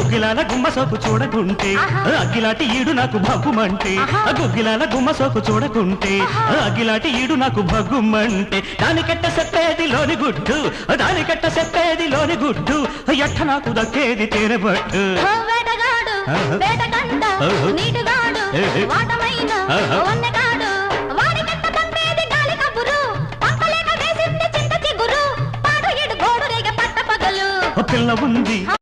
గుగ్గిలాల గుమ్మ సోకు చూడకుంటే అగ్గిలాంటి ఈడు నాకు భగ్గుమంటే గుగ్గిలాల గుమ్మ సోకు చూడకుంటే అగ్గిలాంటి ఈడు నాకు భగ్గుమంటే దానికెట్ట చెప్పేది లోని గుడ్డు దానికెట్ట చెప్పేది లోని గుడ్డు ఎట్ట నాకు దక్కేది తేనెబట్టు నీటుగాడు వాటమైన వన్నెగాడు వాడికెట్ట పంపేది గాలి కబురు పక్కలేక వేసింది చింత చిగురు పాడు ఎడు గోడు రేగ పట్ట పగలు పిల్ల ఉంది